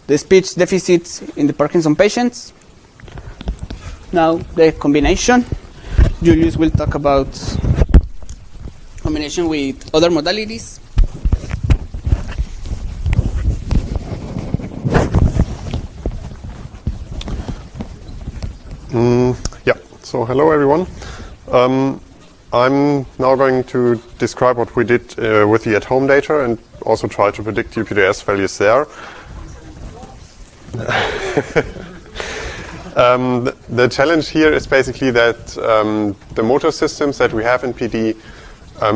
the speech deficits in the Parkinson patients. Now the combination. Julius will talk about combination with other modalities. So hello everyone. I'm now going to describe what we did with the at-home data and also try to predict UPDRS values there. The challenge here is basically that the motor systems that we have in PD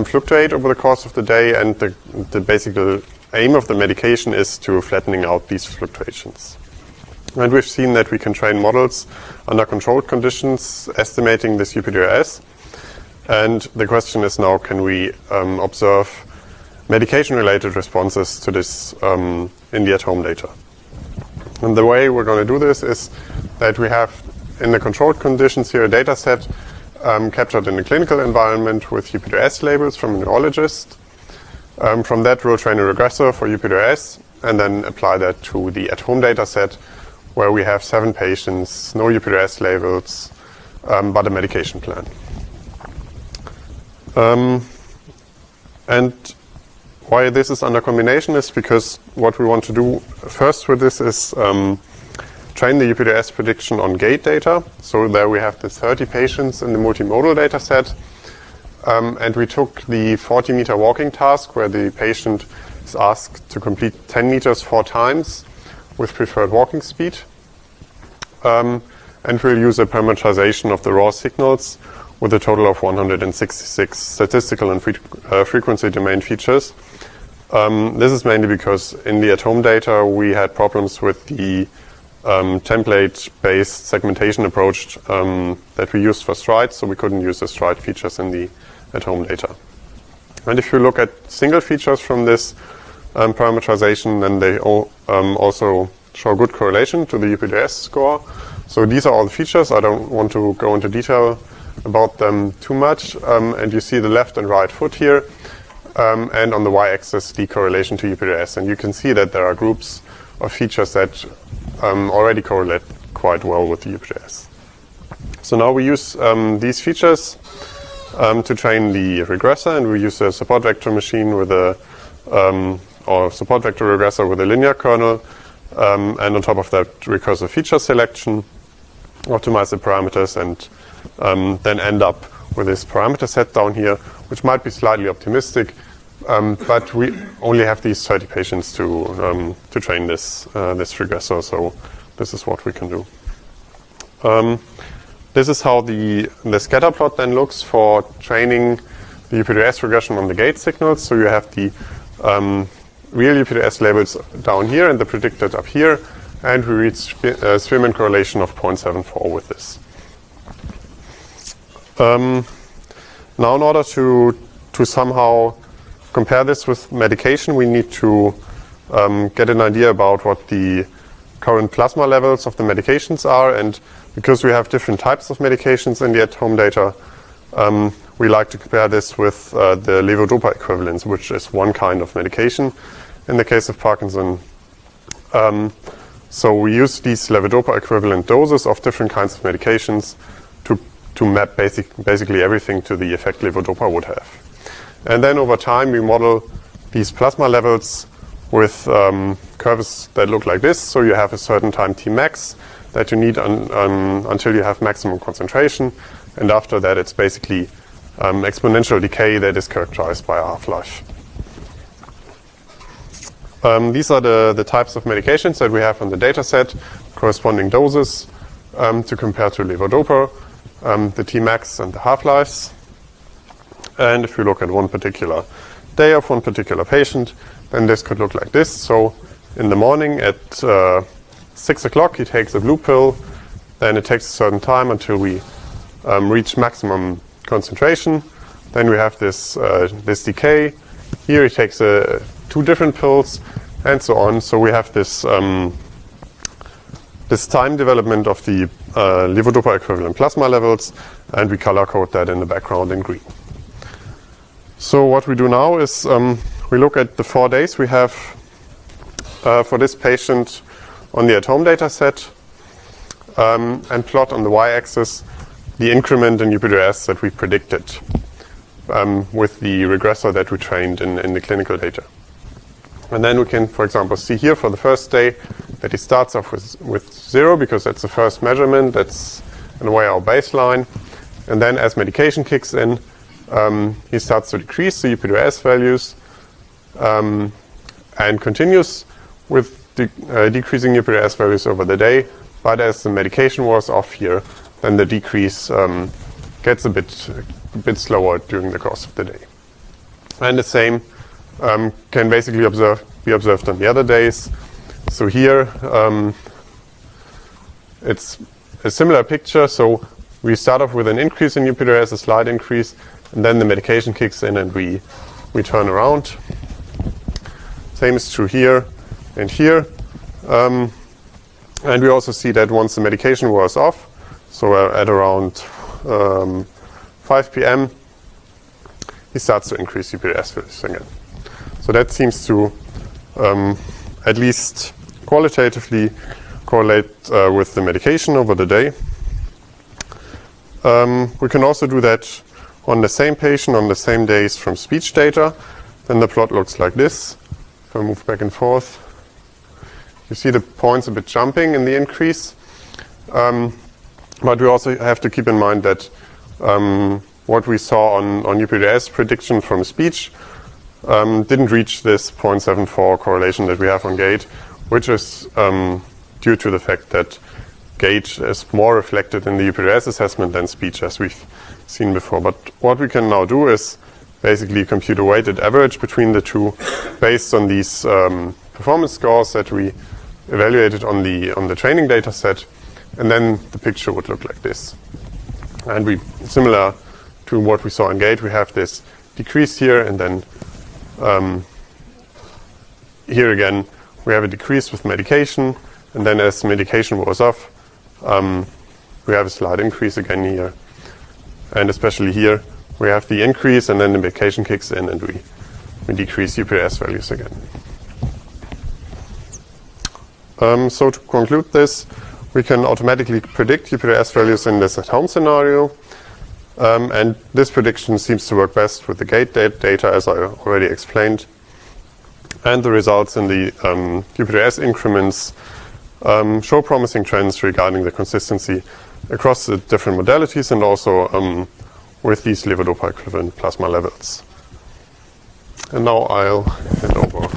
fluctuate over the course of the day, and the basic aim of the medication is to flattening out these fluctuations. And we've seen that we can train models under controlled conditions estimating this UPDRS. And the question is now, can we observe medication-related responses to this in the at-home data? And the way we're going to do this is that we have, in the controlled conditions here, a data set captured in the clinical environment with UPDRS labels from a neurologist. From that, we'll train a regressor for UPDRS and then apply that to the at-home data set, where we have 7 patients, no UPDRS labels, but a medication plan. And why this is under combination is because what we want to do first with this is train the UPDRS prediction on gait data. So there we have the 30 patients in the multimodal data set. And we took the 40-meter walking task, where the patient is asked to complete 10 meters 4 times with preferred walking speed. And we'll use a parameterization of the raw signals with a total of 166 statistical and frequency domain features. This is mainly because in the at-home data we had problems with the template-based segmentation approach that we used for STRIDE, so we couldn't use the STRIDE features in the at-home data. And if you look at single features from this parameterization, then they also show good correlation to the UPDRS score. So these are all the features. I don't want to go into detail about them too much. And you see the left and right foot here, and on the y-axis the correlation to UPDRS. And you can see that there are groups of features that already correlate quite well with the UPDRS. So now we use these features to train the regressor, and we use a support vector machine with or support vector regressor with a linear kernel, and on top of that recursive feature selection, optimize the parameters, and then end up with this parameter set down here, which might be slightly optimistic, but we only have these 30 patients to train this regressor, so this is what we can do. This is how the scatter plot then looks for training the UPDRS regression on the gait signals. So you have the real UPDRS labels down here and the predicted up here, and we reach a Spearman correlation of 0.74 with this. Now in order to somehow compare this with medication, we need to get an idea about what the current plasma levels of the medications are, and because we have different types of medications in the at-home data, we like to compare this with the levodopa equivalence, which is one kind of medication in the case of Parkinson. So we use these levodopa equivalent doses of different kinds of medications to map basically everything to the effect levodopa would have. And then over time we model these plasma levels with curves that look like this. So you have a certain time Tmax that you need until you have maximum concentration, and after that it's basically exponential decay that is characterized by a half-life. These are the types of medications that we have on the data set, corresponding doses to compare to levodopa, the Tmax and the half-lives. And if you look at one particular day of one particular patient, then this could look like this. So in the morning at 6 o'clock he takes a blue pill, then it takes a certain time until we reach maximum concentration. Then we have this decay. Here he takes 2 different pills, and so on. So we have this this time development of the levodopa equivalent plasma levels, and we color code that in the background in green. So what we do now is we look at the 4 days we have for this patient on the at-home data set and plot on the y-axis the increment in UPDRS that we predicted with the regressor that we trained in the clinical data. And then we can, for example, see here for the first day that he starts off with 0 because that's the first measurement. That's in a way our baseline. And then as medication kicks in, he starts to decrease the UPDRS values and continues with decreasing UPDRS values over the day. But as the medication wears off here, then the decrease gets a bit slower during the course of the day. And the same can basically be observed on the other days. So here it's a similar picture. So we start off with an increase in UPDRS, a slight increase, and then the medication kicks in and we turn around. Same is true here and here. And we also see that once the medication wears off, so at around 5 p.m., he starts to increase UPDRS values again. So that seems to at least qualitatively correlate with the medication over the day. We can also do that on the same patient, on the same days from speech data. Then the plot looks like this. If I move back and forth, you see the points a bit jumping in the increase. But we also have to keep in mind that what we saw on UPDRS prediction from speech didn't reach this 0.74 correlation that we have on gait, which is due to the fact that gait is more reflected in the UPDRS assessment than speech, as we've seen before. But what we can now do is basically compute a weighted average between the two based on these performance scores that we evaluated on the training data set, and then the picture would look like this. And similar to what we saw in gait, we have this decrease here, and then here again we have a decrease with medication, and then as medication wears off, we have a slight increase again here. And especially here, we have the increase, and then the medication kicks in, and we decrease UPDRS values again. So to conclude this, we can automatically predict UPDRS values in this at-home scenario. And this prediction seems to work best with the gait data, as I already explained. And the results in the UPDRS increments show promising trends regarding the consistency across the different modalities and also with these levodopa equivalent plasma levels. And now I'll hand over